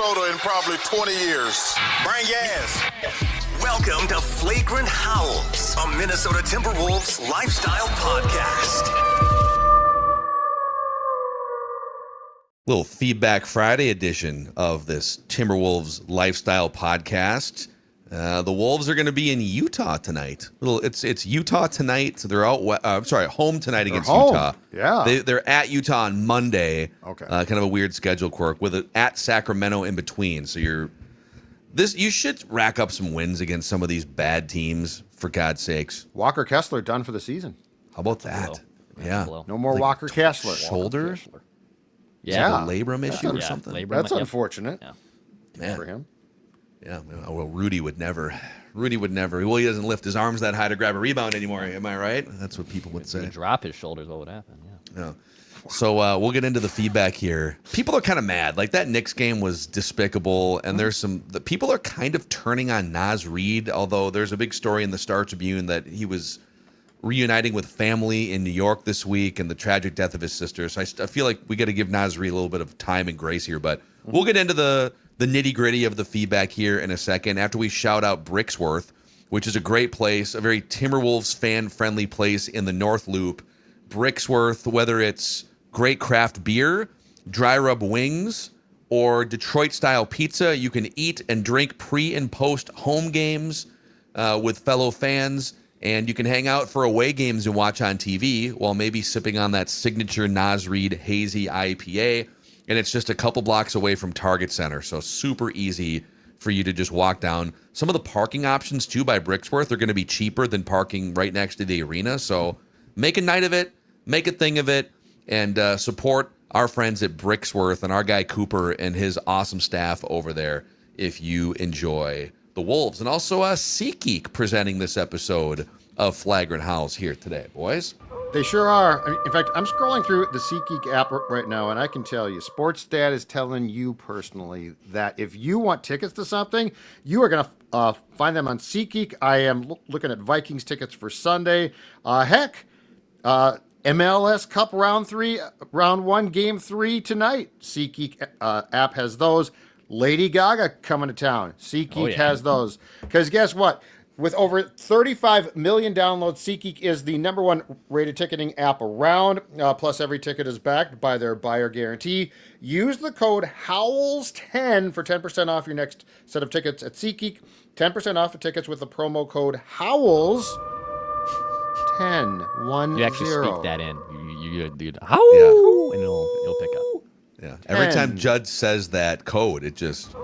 Minnesota in probably 20 years. Bring gas. Welcome to Flagrant Howls, a Minnesota Timberwolves lifestyle podcast. Little Feedback Friday edition of this Timberwolves lifestyle podcast. The Wolves are going to be in Utah tonight. It's Utah tonight. So they're home tonight against Utah. Yeah, they're at Utah on Monday. Okay, kind of a weird schedule quirk with it at Sacramento in between. So you should rack up some wins against some of these bad teams, for God's sakes. Walker Kessler done for the season. How about that? Yeah, no more Walker Kessler. Shoulder. Yeah, a labrum issue or something. That's unfortunate. Man. For him. Yeah, well, Rudy would never. Well, he doesn't lift his arms that high to grab a rebound anymore. Am I right? That's what people would say. If he drop his shoulders, what would happen? Yeah. So we'll get into the feedback here. People are kind of mad. Like, that Knicks game was despicable, and the people are kind of turning on Naz Reid, although there's a big story in the Star Tribune that he was reuniting with family in New York this week and the tragic death of his sister. So I feel like we got to give Naz Reid a little bit of time and grace here, but we'll get into the nitty-gritty of the feedback here in a second after we shout out Bricksworth, which is a great place, a very Timberwolves fan-friendly place in the North Loop. Bricksworth, whether it's great craft beer, dry rub wings, or Detroit-style pizza, you can eat and drink pre- and post-home games with fellow fans, and you can hang out for away games and watch on TV while maybe sipping on that signature Naz Reid Hazy IPA. And it's just a couple blocks away from Target Center, so super easy for you to just walk down. Some of the parking options, too, by Bricksworth are going to be cheaper than parking right next to the arena. So make a night of it, make a thing of it, and support our friends at Bricksworth and our guy Cooper and his awesome staff over there if you enjoy the Wolves. And also SeatGeek presenting this episode of Flagrant Howls here today, boys. They sure are. In fact, I'm scrolling through the SeatGeek app right now, and I can tell you, SportsStat is telling you personally that if you want tickets to something, you are going to find them on SeatGeek. I am looking at Vikings tickets for Sunday. MLS Cup Round 1, Game 3 tonight. SeatGeek app has those. Lady Gaga coming to town. SeatGeek has those. Because guess what? With over 35 million downloads, SeatGeek is the number one rated ticketing app around. Plus, every ticket is backed by their buyer guarantee. Use the code HOWLS10 for 10% off your next set of tickets at SeatGeek. 10% off the tickets with the promo code HOWLS10. 10. You actually speak that in. You how? Yeah. And it'll pick up. Yeah. Every time Judd says that code, it just,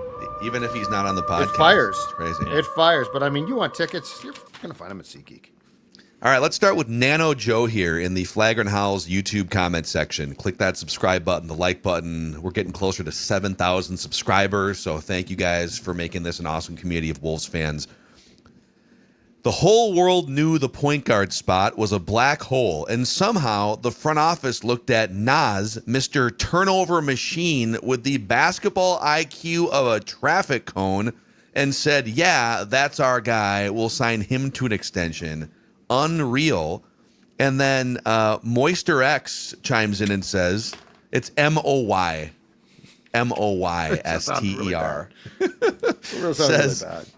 even if he's not on the podcast, it fires. It's crazy. It fires. But I mean, you want tickets, you're going to find them at SeatGeek. All right, let's start with Nano Joe here in the Flagrant Howls YouTube comment section. Click that subscribe button, the like button. We're getting closer to 7,000 subscribers, so thank you guys for making this an awesome community of Wolves fans. The whole world knew the point guard spot was a black hole, and somehow the front office looked at Naz, Mr. Turnover Machine, with the basketball IQ of a traffic cone, and said, yeah, that's our guy. We'll sign him to an extension. Unreal. And then Moister X chimes in and says, it's Moyster. Says, really bad.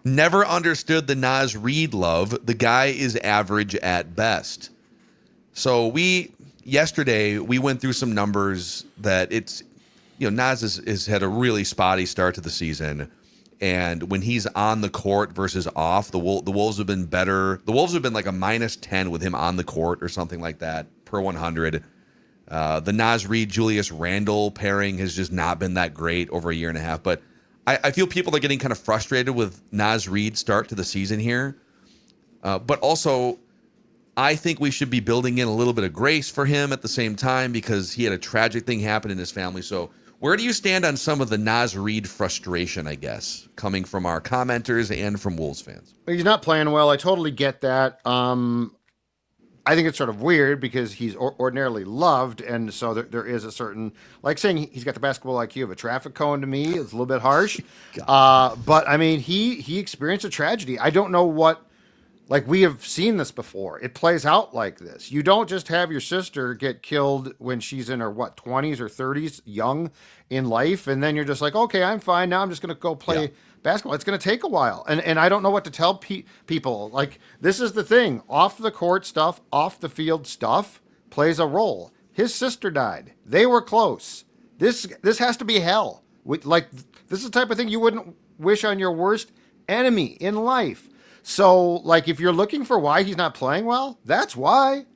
Never understood the Naz Reid love. The guy is average at best. So yesterday we went through some numbers that it's, Naz has had a really spotty start to the season. And when he's on the court versus off, the Wolves have been better. The Wolves have been like a -10 with him on the court or something like that per 100. The Naz Reid, Julius Randle pairing has just not been that great over a year and a half. But I feel people are getting kind of frustrated with Naz Reid's start to the season here. But also, I think we should be building in a little bit of grace for him at the same time because he had a tragic thing happen in his family. So where do you stand on some of the Naz Reid frustration, I guess, coming from our commenters and from Wolves fans? He's not playing well. I totally get that. I think it's sort of weird because he's ordinarily loved, and so there is a certain, like saying he's got the basketball IQ of a traffic cone to me. It's a little bit harsh. But, I mean, he experienced a tragedy. I don't know what Like, we have seen this before. It plays out like this. You don't just have your sister get killed when she's in her, 20s or 30s, young in life, and then you're just like, okay, I'm fine. Now I'm just going to go play basketball. It's going to take a while. And I don't know what to tell people. Like, this is the thing. Off the court stuff, off the field stuff plays a role. His sister died. They were close. This has to be hell. Like, this is the type of thing you wouldn't wish on your worst enemy in life. So, like, if you're looking for why he's not playing well, that's why.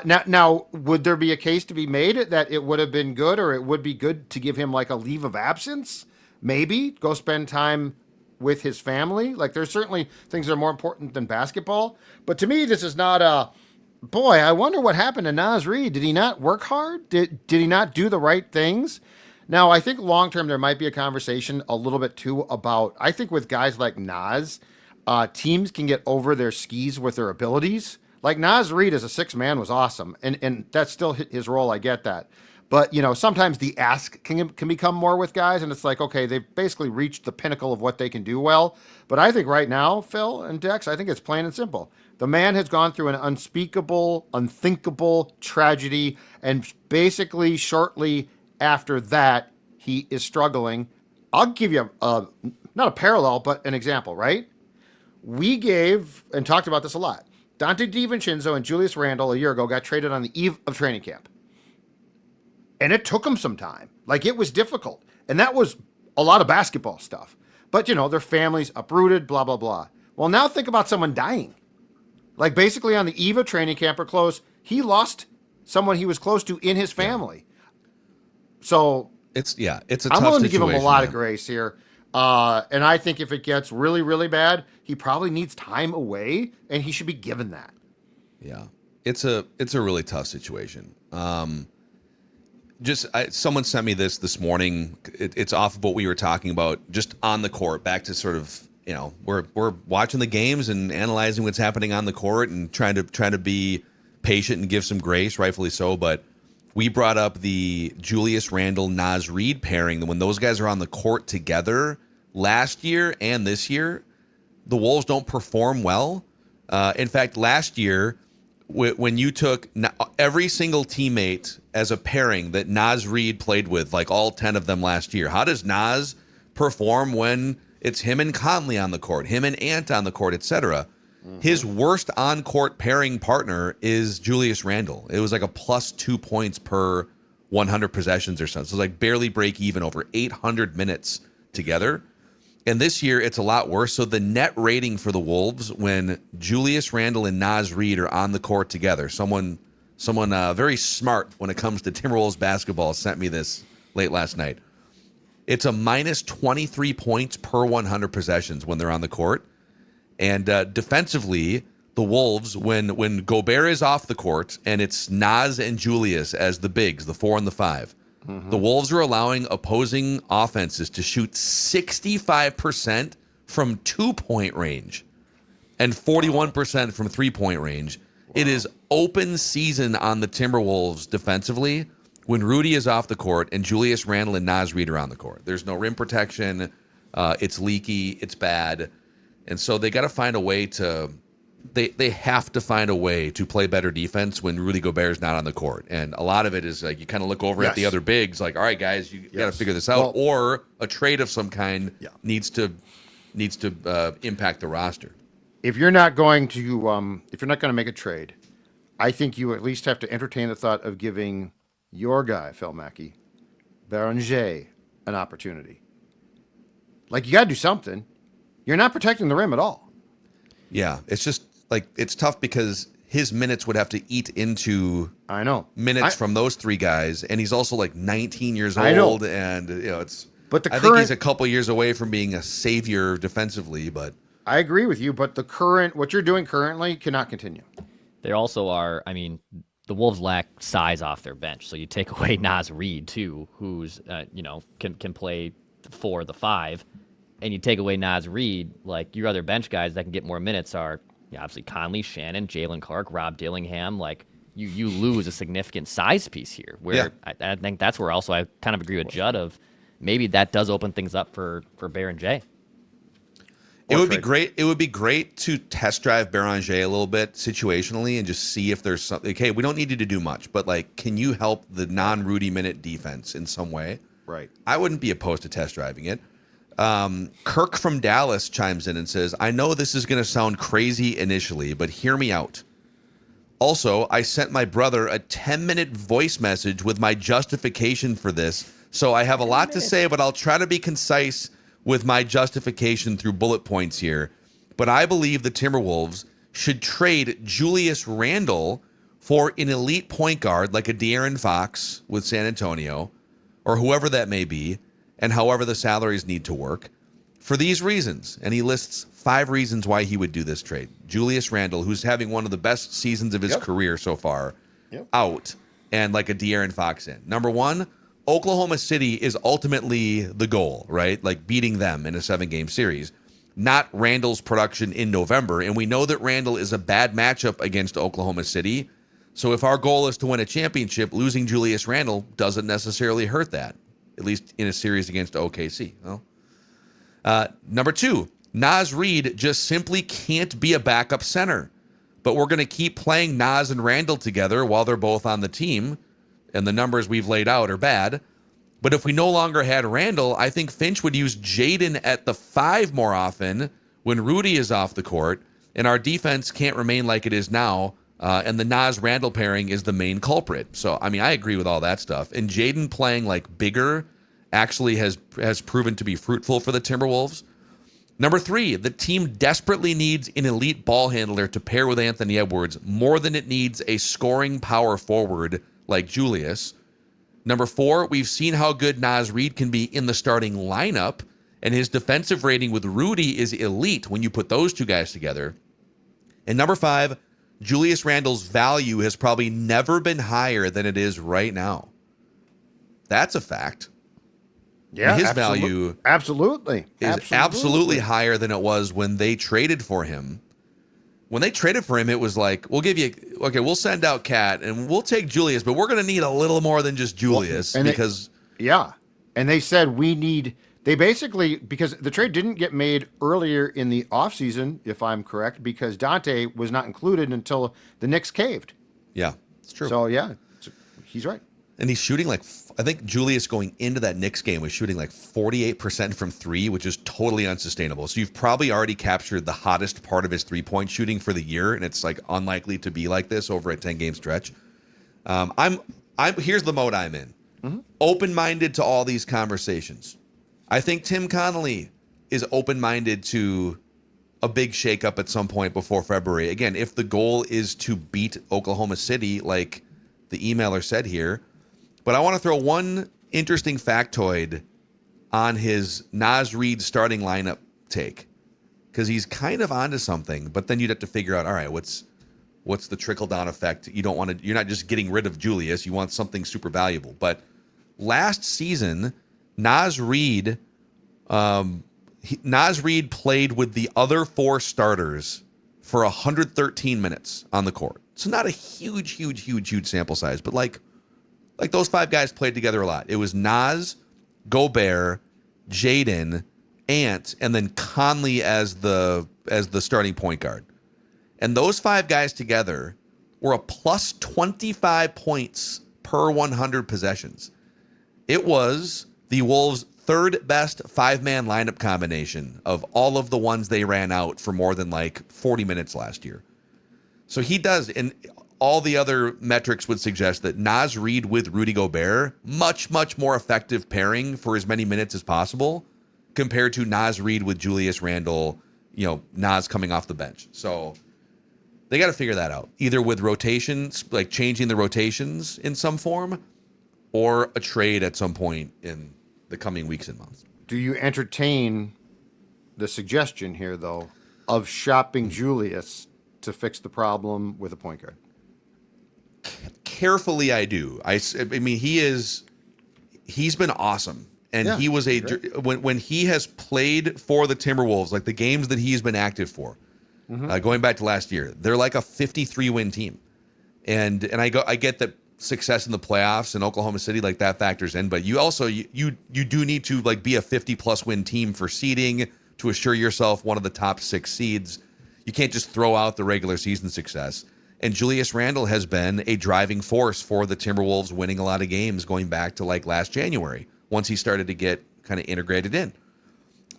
Now, would there be a case to be made that it would have been good, or it would be good to give him like a leave of absence? Maybe go spend time with his family. Like, there's certainly things that are more important than basketball. But to me, this is not a, boy, I wonder what happened to Naz Reid. Did he not work hard? Did he not do the right things? Now, I think long term there might be a conversation a little bit too about, I think with guys like Naz, teams can get over their skis with their abilities. Like, Naz Reid as a sixth man was awesome, and that's still his role. I get that. But, sometimes the ask can become more with guys, and it's like, okay, they've basically reached the pinnacle of what they can do well. But I think right now, Phil and Dex, I think it's plain and simple. The man has gone through an unspeakable, unthinkable tragedy, and basically shortly after that, he is struggling. I'll give you not a parallel, but an example, right? We gave, and talked about this a lot, Dante DiVincenzo and Julius Randle a year ago got traded on the eve of training camp. And it took them some time. Like, it was difficult. And that was a lot of basketball stuff. But, their families uprooted, blah, blah, blah. Well, now think about someone dying. Like, basically on the eve of training camp or close, he lost someone he was close to in his family. So it's a I'm willing to give him a lot man. of grace here. And I think if it gets really, really bad, he probably needs time away, and he should be given that. Yeah, it's a really tough situation. Someone sent me this morning. It's off of what we were talking about, just on the court. Back to sort of, we're watching the games and analyzing what's happening on the court and trying to be patient and give some grace, rightfully so. But we brought up the Julius Randle Naz Reid pairing. When those guys are on the court together last year and this year, the Wolves don't perform well. In fact, last year, when you took every single teammate as a pairing that Naz Reid played with, like all 10 of them last year, how does Naz perform when it's him and Conley on the court, him and Ant on the court, etc.? His worst on-court pairing partner is Julius Randle. It was like a plus 2 points per 100 possessions or something. So it's like barely break even over 800 minutes together. And this year, it's a lot worse. So the net rating for the Wolves when Julius Randle and Naz Reid are on the court together, someone very smart when it comes to Timberwolves basketball sent me this late last night. It's a minus 23 points per 100 possessions when they're on the court. And defensively, the Wolves, when Gobert is off the court and it's Naz and Julius as the bigs, the 4 and the 5, the Wolves are allowing opposing offenses to shoot 65% from 2-point range and 41% from 3-point range. Wow. It is open season on the Timberwolves defensively when Rudy is off the court and Julius Randle and Naz Reid are on the court. There's no rim protection. It's leaky. It's bad. And so they got to find a way to they have to find a way to play better defense when Rudy Gobert is not on the court. And a lot of it is like you kind of look over at the other bigs like, all right, guys, you got to figure this out. Well, or a trade of some kind needs to impact the roster. If you're not going to make a trade, I think you at least have to entertain the thought of giving your guy, Phil Mackey, Beranger, an opportunity. Like, you got to do something. You're not protecting the rim at all. Yeah, it's just like it's tough because his minutes would have to eat into minutes from those three guys, and he's also like 19 years old, and it's. But I think he's a couple years away from being a savior defensively, but I agree with you. But what you're doing currently cannot continue. There also are, I mean, the Wolves lack size off their bench, so you take away Naz Reid too, who's can play for the 5. And you take away Naz Reid, like your other bench guys that can get more minutes are obviously Conley, Shannon, Jalen Clark, Rob Dillingham. Like you lose a significant size piece here. Where I think that's where also I kind of agree with Judd of maybe that does open things up for Bear and Jay. It would be great. It would be great to test drive Beranger a little bit situationally and just see if there's something. Okay, we don't need you to do much, but like, can you help the non-Rudy minute defense in some way? Right. I wouldn't be opposed to test driving it. Kirk from Dallas chimes in and says, I know this is going to sound crazy initially, but hear me out. Also, I sent my brother a 10-minute voice message with my justification for this, so I have a lot to say, but I'll try to be concise with my justification through bullet points here. But I believe the Timberwolves should trade Julius Randle for an elite point guard like a De'Aaron Fox with San Antonio, or whoever that may be, and however the salaries need to work, for these reasons. And he lists 5 reasons why he would do this trade. Julius Randle, who's having one of the best seasons of his career so far, out, and like a De'Aaron Fox in. Number 1, Oklahoma City is ultimately the goal, right? Like beating them in a 7-game series, not Randle's production in November. And we know that Randle is a bad matchup against Oklahoma City. So if our goal is to win a championship, losing Julius Randle doesn't necessarily hurt that, at least in a series against OKC. Number 2, Naz Reid just simply can't be a backup center. But we're going to keep playing Naz and Randle together while they're both on the team. And the numbers we've laid out are bad. But if we no longer had Randle, I think Finch would use Jaden at the 5 more often when Rudy is off the court. And our defense can't remain like it is now. And the Naz-Randle pairing is the main culprit. So, I mean, I agree with all that stuff. And Jaden playing like bigger actually has proven to be fruitful for the Timberwolves. Number 3, the team desperately needs an elite ball handler to pair with Anthony Edwards more than it needs a scoring power forward like Julius. Number 4, we've seen how good Naz Reid can be in the starting lineup, and his defensive rating with Rudy is elite when you put those two guys together. And number 5, Julius Randle's value has probably never been higher than it is right now. That's a fact. Yeah, his value absolutely is absolutely higher than it was when they traded for him. When they traded for him, it was like, we'll send out Cat and we'll take Julius, but we're going to need a little more than just Julius and they said they basically, because the trade didn't get made earlier in the offseason, if I'm correct, because Dante was not included until the Knicks caved. Yeah, it's true. So, yeah, he's right. And he's shooting I think Julius going into that Knicks game was shooting like 48% from 3, which is totally unsustainable. So you've probably already captured the hottest part of his 3-point shooting for the year, and it's like unlikely to be like this over a 10-game stretch. Here's the mode I'm in. Mm-hmm. Open-minded to all these conversations. I think Tim Connolly is open-minded to a big shakeup at some point before February. Again, if the goal is to beat Oklahoma City, like the emailer said here. But I want to throw one interesting factoid on his Naz Reid starting lineup take, because he's kind of onto something. But then you'd have to figure out, all right, what's the trickle down effect? You're not just getting rid of Julius. You want something super valuable. But last season, Naz Reid played with the other 4 starters for 113 minutes on the court. So not a huge sample size, but like those 5 guys played together a lot. It was Naz, Gobert, Jaden, Ant, and then Conley as the starting point guard. And those 5 guys together were a plus 25 points per 100 possessions. It was the Wolves' 3rd best 5-man lineup combination of all of the ones they ran out for more than 40 minutes last year. So he does, and all the other metrics would suggest that Naz Reid with Rudy Gobert, much more effective pairing for as many minutes as possible compared to Naz Reid with Julius Randle, Naz coming off the bench. So they got to figure that out, either with rotations, like changing the rotations in some form, or a trade at some point in the coming weeks and months. Do you entertain the suggestion here, though, of shopping Julius to fix the problem with a point guard? Carefully, I do. I mean, he's been awesome. And he was when he has played for the Timberwolves, like the games that he's been active for, going back to last year, they're like a 53-win team. And I get that success in the playoffs in Oklahoma City, like that factors in, but you also you do need to be a 50+ win team for seeding, to assure yourself one of the top 6 seeds. You can't just throw out the regular season success. And Julius Randle has been a driving force for the Timberwolves winning a lot of games going back to like last January, once he started to get kind of integrated in.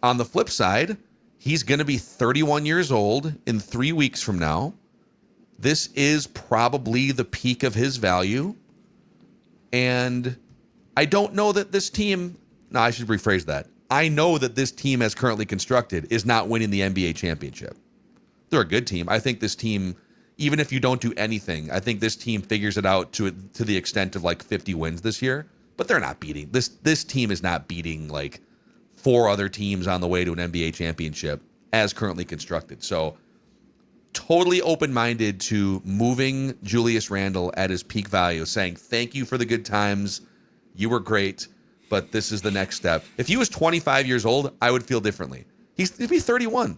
On the flip side, he's going to be 31 years old in 3 weeks from now. This is probably the peak of his value. And I don't know that this team, no, I should rephrase that. I know that this team as currently constructed is not winning the NBA championship. They're a good team. I think this team, even if you don't do anything, I think this team figures it out to the extent of like 50 wins this year. But they're not beating, this team is not beating like 4 other teams on the way to an NBA championship as currently constructed. So totally open-minded to moving Julius Randle at his peak value, saying thank you for the good times. You were great, but this is the next step. If he was 25 years old, I would feel differently. He'd be 31.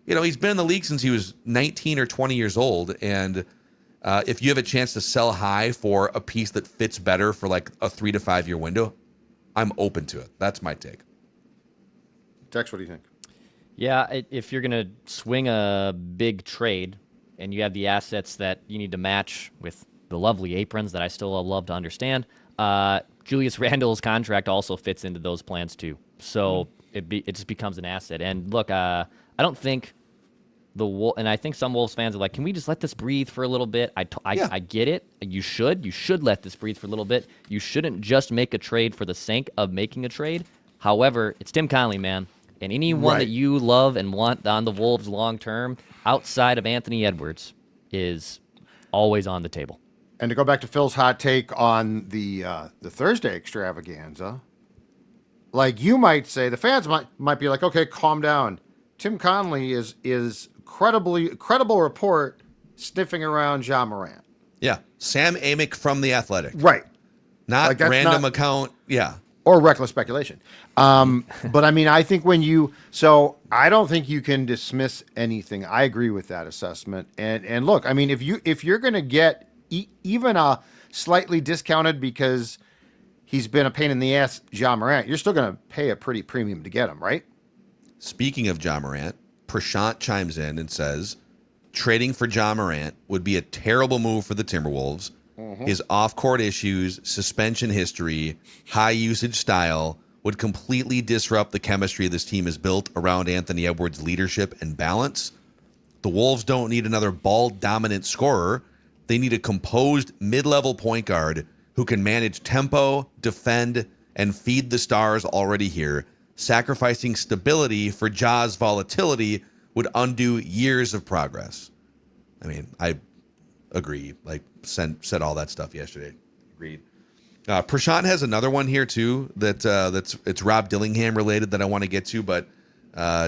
You know, he's been in the league since he was 19 or 20 years old, and if you have a chance to sell high for a piece that fits better for like a 3 to 5 year window, I'm open to it. That's my take. Dex, what do you think? Yeah, if you're going to swing a big trade and you have the assets that you need to match with the lovely aprons that I still love to understand, Julius Randle's contract also fits into those plans too. So it just becomes an asset. And look, I don't think and I think some Wolves fans are like, can we just let this breathe for a little bit? I get it. You should let this breathe for a little bit. You shouldn't just make a trade for the sake of making a trade. However, it's Tim Connelly, man. And anyone that you love and want on the Wolves long term, outside of Anthony Edwards, is always on the table. And to go back to Phil's hot take on the Thursday extravaganza, like you might say, the fans might be like, okay, calm down. Tim Connelly is credible report sniffing around Ja Morant. Yeah, Sam Amick from The Athletic. Right. Not like random account. Yeah. Or reckless speculation. But I mean, I think so I don't think you can dismiss anything. I agree with that assessment. And look, I mean, if you're going to get even a slightly discounted because he's been a pain in the ass, Ja Morant, you're still going to pay a pretty premium to get him, right? Speaking of Ja Morant, Prashant chimes in and says, trading for Ja Morant would be a terrible move for the Timberwolves. His off-court issues, suspension history, high usage style would completely disrupt the chemistry this team is built around Anthony Edwards' leadership and balance. The Wolves don't need another ball-dominant scorer. They need a composed mid-level point guard who can manage tempo, defend, and feed the stars already here. Sacrificing stability for Ja's volatility would undo years of progress. I mean, I agree. Like, said all that stuff yesterday. Agreed. Prashant has another one here too it's Rob Dillingham related that I want to get to, but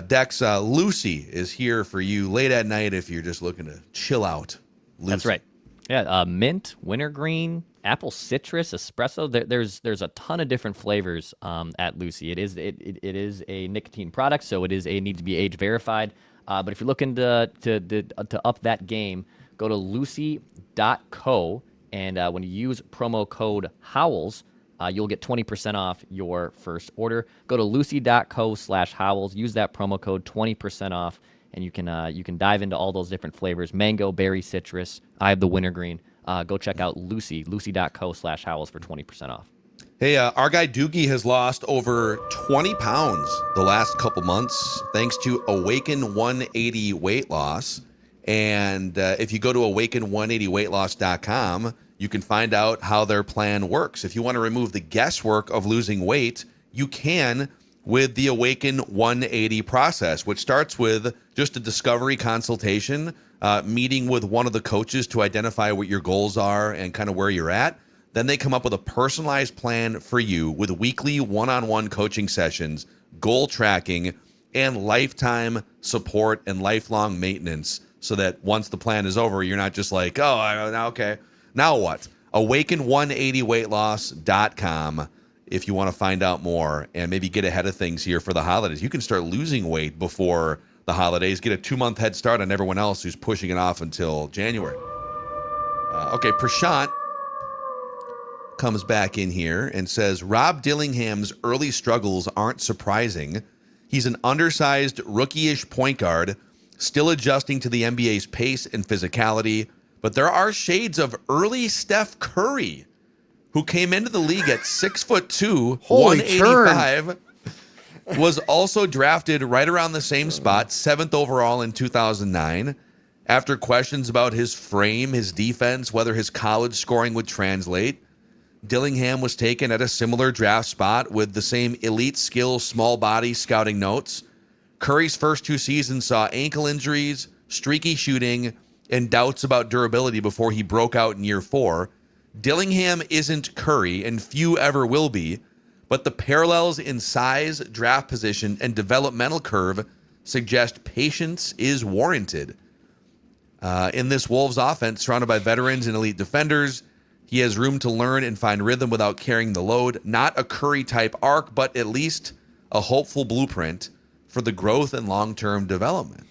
Dex, Lucy is here for you late at night if you're just looking to chill out. Lucy. That's right. Yeah, mint, wintergreen, apple citrus, espresso. There's a ton of different flavors at Lucy. It is a nicotine product, so it needs to be age verified. But if you're looking to up that game, go to lucy.co, and when you use promo code Howls, you'll get 20% off your first order. Go to lucy.co/Howls, use that promo code, 20% off, and you can dive into all those different flavors: mango, berry, citrus. I have the wintergreen. Go check out lucy.co/Howls for 20% off. Hey, our guy Doogie has lost over 20 pounds the last couple months thanks to Awaken 180 weight loss. And if you go to awaken180weightloss.com, you can find out how their plan works. If you want to remove the guesswork of losing weight, you can with the Awaken 180 process, which starts with just a discovery consultation, meeting with one of the coaches to identify what your goals are and kind of where you're at. Then they come up with a personalized plan for you with weekly one-on-one coaching sessions, goal tracking, and lifetime support and lifelong maintenance, so that once the plan is over, you're not just like, okay, now what? Awaken180weightloss.com if you want to find out more and maybe get ahead of things here for the holidays. You can start losing weight before the holidays, get a 2-month head start on everyone else who's pushing it off until January. Okay, Prashant comes back in here and says, Rob Dillingham's early struggles aren't surprising. He's an undersized, rookie-ish point guard, still adjusting to the NBA's pace and physicality. But there are shades of early Steph Curry, who came into the league at 6'2", Holy 185, was also drafted right around the same spot, 7th overall in 2009. After questions about his frame, his defense, whether his college scoring would translate, Dillingham was taken at a similar draft spot with the same elite skill, small body scouting notes. Curry's first 2 seasons saw ankle injuries, streaky shooting, and doubts about durability before he broke out in year 4. Dillingham isn't Curry, and few ever will be, but the parallels in size, draft position, and developmental curve suggest patience is warranted. In this Wolves offense, surrounded by veterans and elite defenders, he has room to learn and find rhythm without carrying the load. Not a Curry-type arc, but at least a hopeful blueprint for the growth and long-term development.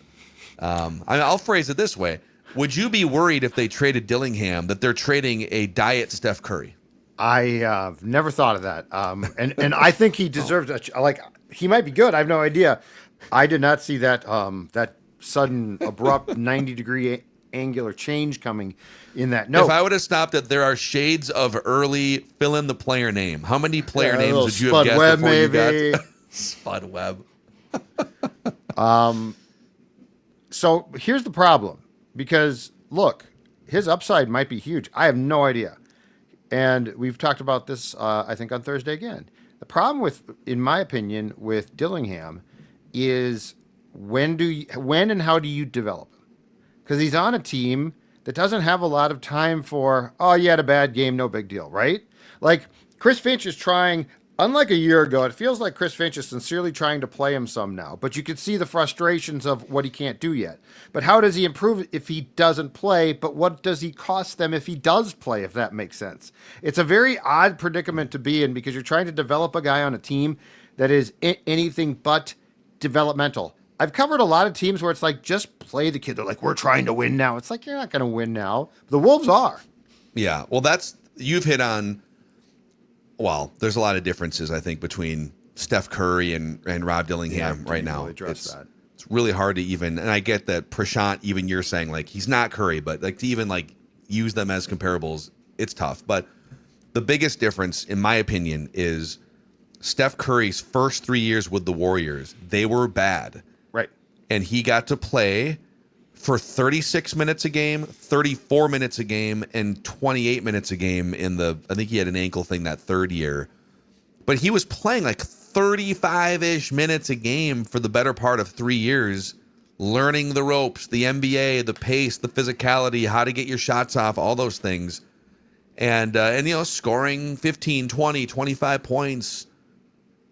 I'll phrase it this way. Would you be worried if they traded Dillingham that they're trading a diet Steph Curry? I never thought of that. And I think he deserves he might be good. I have no idea. I did not see that that sudden abrupt 90-degree angular change coming in that. No. If I would have stopped it, there are shades of early fill in the player name. How many player names would you have guessed Webb, before maybe. you got Spud Webb? So here's the problem. Because, look, his upside might be huge. I have no idea. And we've talked about this, I think, on Thursday again. The problem in my opinion, with Dillingham is when and how do you develop him? Because he's on a team that doesn't have a lot of time for, oh, you had a bad game, no big deal, right? Like, Chris Finch is trying, unlike a year ago, it feels like Chris Finch is sincerely trying to play him some now, but you can see the frustrations of what he can't do yet. But how does he improve if he doesn't play? But what does he cost them if he does play, if that makes sense? It's a very odd predicament to be in because you're trying to develop a guy on a team that is anything but developmental. I've covered a lot of teams where it's like, just play the kid. They're like, we're trying to win now. It's like, you're not going to win now. The Wolves are. Yeah, well, you've hit on, well, there's a lot of differences, I think, between Steph Curry and Rob Dillingham right now. Really it's really hard to even, and I get that Prashant, even you're saying, like, he's not Curry, but like to even like use them as comparables, it's tough. But the biggest difference, in my opinion, is Steph Curry's first 3 years with the Warriors, they were bad. Right. And he got to play for 36 minutes a game, 34 minutes a game, and 28 minutes a game I think he had an ankle thing that third year. But he was playing like 35-ish minutes a game for the better part of 3 years, learning the ropes, the NBA, the pace, the physicality, how to get your shots off, all those things. And scoring 15, 20, 25 points.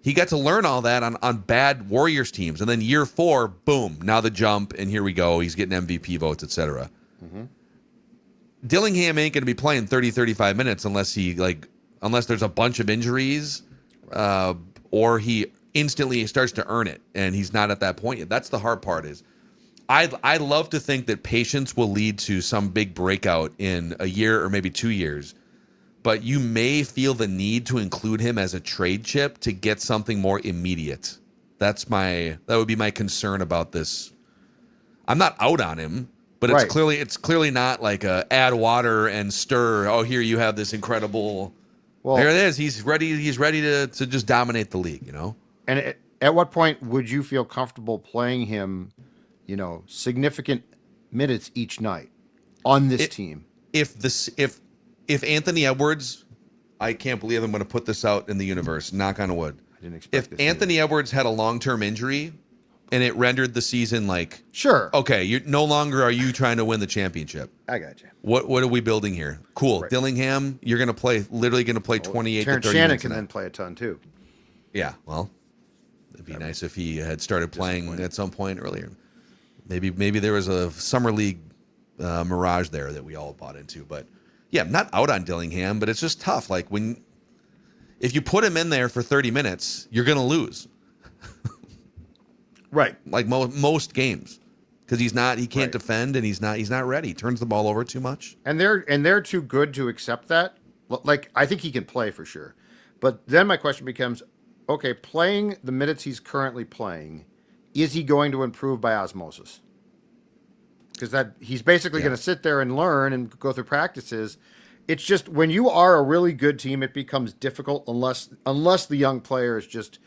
He got to learn all that on bad Warriors teams. And then year 4, boom, now the jump, and here we go. He's getting MVP votes, etc. Mm-hmm. Dillingham ain't going to be playing 30, 35 minutes unless there's a bunch of injuries or he instantly starts to earn it, and he's not at that point yet. That's the hard part is I love to think that patience will lead to some big breakout in a year or maybe 2 years. But you may feel the need to include him as a trade chip to get something more immediate. That would be my concern about this. I'm not out on him, but it's clearly not like a add water and stir. Oh, here you have this incredible. Well, there it is. He's ready. He's ready to just dominate the league. And at what point would you feel comfortable playing him? Significant minutes each night on this team. If Anthony Edwards, I can't believe I'm going to put this out in the universe, knock on wood. I didn't expect If Anthony Edwards had a long-term injury and it rendered the season like, sure, okay, you no longer are you trying to win the championship. I got you. What are we building here? Cool. Right. Dillingham, you're going to play 28 to 30 Terrence Shannon can then play a ton too. Yeah, well, it'd be nice if he had started playing at some point earlier. Maybe there was a summer league mirage there that we all bought into, but yeah, I'm not out on Dillingham, but it's just tough. Like if you put him in there for 30 minutes, you're going to lose. Right. Like most games, because he can't defend, and he's not ready. He turns the ball over too much. And they're too good to accept that. Like, I think he can play for sure. But then my question becomes, okay, playing the minutes he's currently playing, is he going to improve by osmosis? Because that he's basically going to sit there and learn and go through practices. It's just when you are a really good team, it becomes difficult unless the young player is just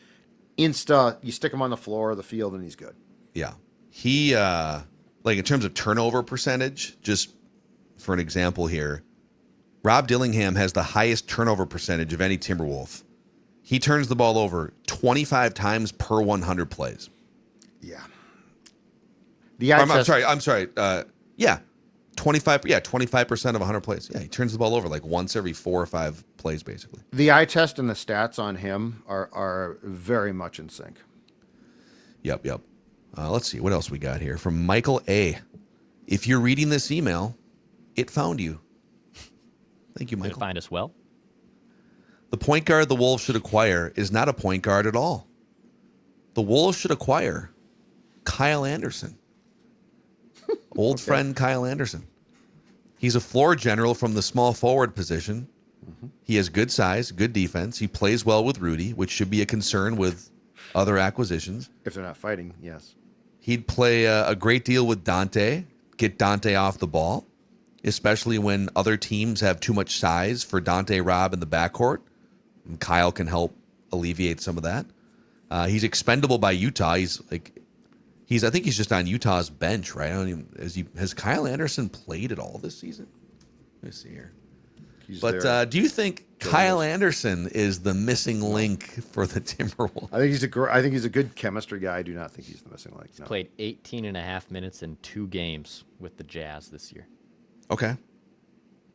you stick him on the floor of the field and he's good. Yeah. He like in terms of turnover percentage, just for an example here, Rob Dillingham has the highest turnover percentage of any Timberwolf. He turns the ball over 25 times per 100 plays. Yeah. I'm sorry. Yeah. 25% of 100 plays. Yeah, he turns the ball over like once every 4 or 5 plays, basically. The eye test and the stats on him are very much in sync. Yep. Let's see. What else we got here? From Michael A. If you're reading this email, it found you. Thank you, Michael. Did it find us well? The point guard the Wolves should acquire is not a point guard at all. The Wolves should acquire Kyle Anderson. Old friend Kyle Anderson. He's a floor general from the small forward position. Mm-hmm. He has good size, good defense. He plays well with Rudy, which should be a concern with other acquisitions. If they're not fighting, yes. He'd play a great deal with Dante, get Dante off the ball, especially when other teams have too much size for Dante, Rob in the backcourt. And Kyle can help alleviate some of that. He's expendable by Utah. I think he's just on Utah's bench, right? I don't even, has Kyle Anderson played at all this season? Let me see here. Do you think Kyle Anderson is the missing link for the Timberwolves? I think he's a good chemistry guy. I do not think he's the missing link. No. Played 18 and a half minutes in 2 games with the Jazz this year. Okay.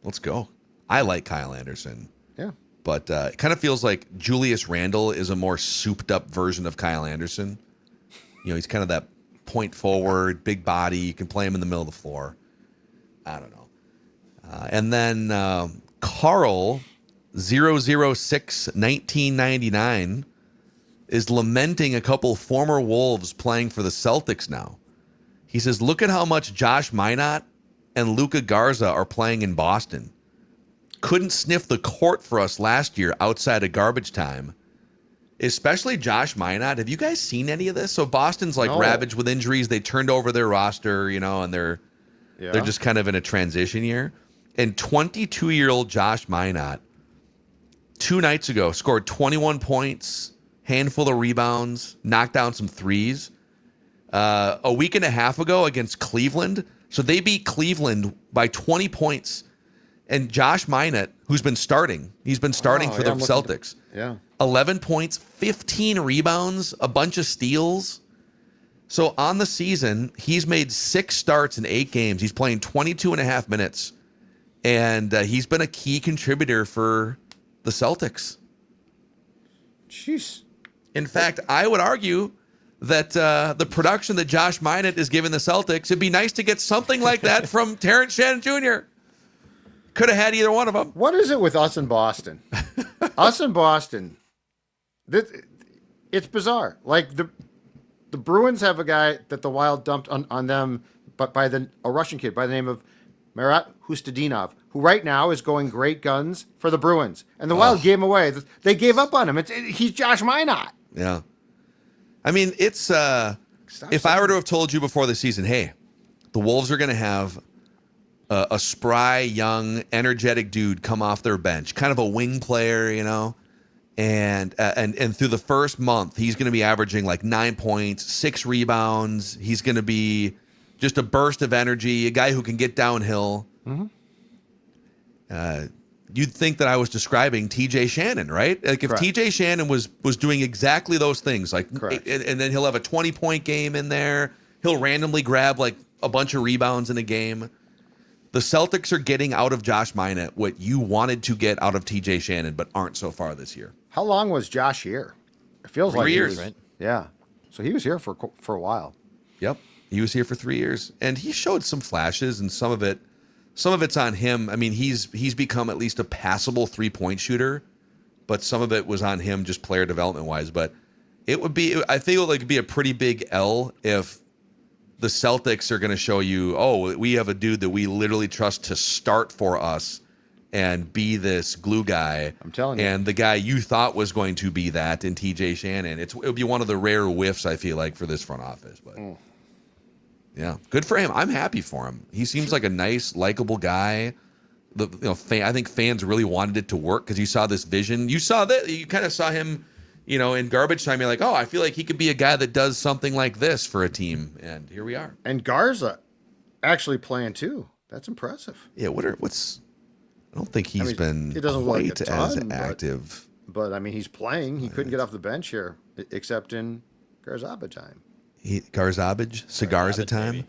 Let's go. I like Kyle Anderson. Yeah. But it kind of feels like Julius Randle is a more souped up version of Kyle Anderson. You know, he's kind of that point forward, big body. You can play him in the middle of the floor. I don't know. And then Carl 006-1999 is lamenting a couple former Wolves playing for the Celtics now. He says, look at how much Josh Minott and Luka Garza are playing in Boston. Couldn't sniff the court for us last year outside of garbage time. Especially Josh Minott. Have you guys seen any of this? So Boston's ravaged with injuries. They turned over their roster, and they're just kind of in a transition year. And 22-year-old Josh Minott, 2 nights ago, scored 21 points, handful of rebounds, knocked down some threes. A week and a half ago against Cleveland. So they beat Cleveland by 20 points. And Josh Minott, who's been starting, for the Celtics. 11 points, 15 rebounds, a bunch of steals. So on the season, he's made 6 starts in 8 games. He's playing 22 and a half minutes. And he's been a key contributor for the Celtics. Jeez. In fact, I would argue that the production that Josh Minott is giving the Celtics, it'd be nice to get something like that from Terrence Shannon Jr. Could have had either one of them. What is it with us in Boston? Us in Boston, it's bizarre. Like the Bruins have a guy that the Wild dumped on them, but a Russian kid by the name of Marat Hustadinov, who right now is going great guns for the Bruins. And the Wild gave him away. They gave up on him. He's Josh Minott. Yeah. I mean, it's if I were to have told you before the season, hey, the Wolves are going to have a spry, young, energetic dude come off their bench, kind of a wing player, and through the first month, he's going to be averaging like 9 points, 6 rebounds. He's going to be just a burst of energy, a guy who can get downhill. Mm-hmm. You'd think that I was describing TJ Shannon, right? Like if TJ Shannon was doing exactly those things, like, and then he'll have a 20-point game in there. He'll randomly grab like a bunch of rebounds in a game. The Celtics are getting out of Josh Minott what you wanted to get out of TJ Shannon, but aren't so far this year. How long was Josh here? It feels 3 years, right? Yeah. So he was here for a while. Yep. He was here for 3 years, and he showed some flashes, and some of it's on him. I mean, he's become at least a passable 3-point shooter, but some of it was on him just player development wise. But I think it would be a pretty big L if the Celtics are going to show you, oh, we have a dude that we literally trust to start for us, and be this glue guy. I'm telling you. And the guy you thought was going to be that in TJ Shannon. It would be one of the rare whiffs, I feel like, for this front office. But yeah, good for him. I'm happy for him. He seems like a nice, likable guy. I think fans really wanted it to work because you saw this vision. You saw that. You kind of saw him, in garbage time. You're like, oh, I feel like he could be a guy that does something like this for a team. And here we are. And Garza actually playing too. That's impressive. Yeah. I don't think he's been it doesn't quite look like a ton, as active. But I mean, he's playing. He couldn't get off the bench here, except in Garzaba time. Cigars at time. Maybe.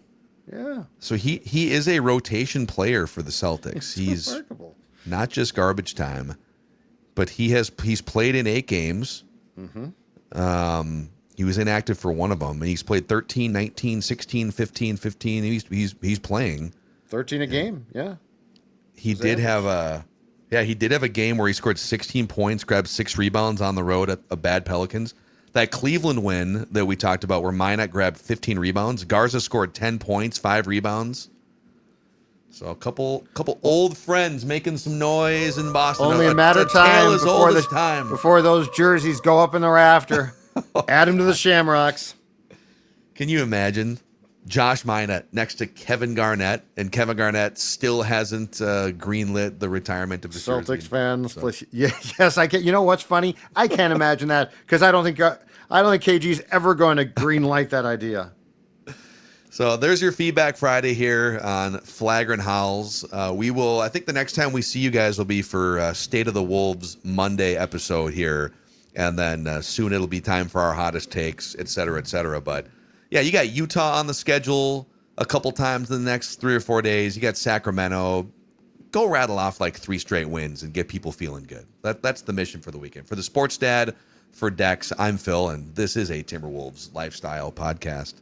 Yeah. So he is a rotation player for the Celtics. He's remarkable. not just garbage time, but he's played in 8 games. Mm-hmm. He was inactive for one of them, and he's played 13, 19, 16, 15, 15. He's playing 13 a game. Yeah. He did have a game where he scored 16 points, grabbed 6 rebounds on the road at a bad Pelicans. That Cleveland win that we talked about where Minot grabbed 15 rebounds, Garza scored 10 points, 5 rebounds. So a couple old friends making some noise in Boston. Only a matter of time time before those jerseys go up in the rafter. Add them to the Shamrocks. Can you imagine Josh Minot next to Kevin Garnett, and Kevin Garnett still hasn't greenlit the retirement of the Celtics jersey. fans? So. Yes, I can. You know what's funny? I can't imagine that because I don't think KG's ever going to greenlight that idea. So there's your Feedback Friday here on Flagrant Howls. I think the next time we see you guys will be for State of the Wolves Monday episode here. And then soon it'll be time for our hottest takes, et cetera, et cetera. But yeah, you got Utah on the schedule a couple times in the next 3 or 4 days. You got Sacramento. Go rattle off like 3 straight wins and get people feeling good. That's the mission for the weekend. For the Sports Dad, for Dex, I'm Phil, and this is a Timberwolves Lifestyle Podcast.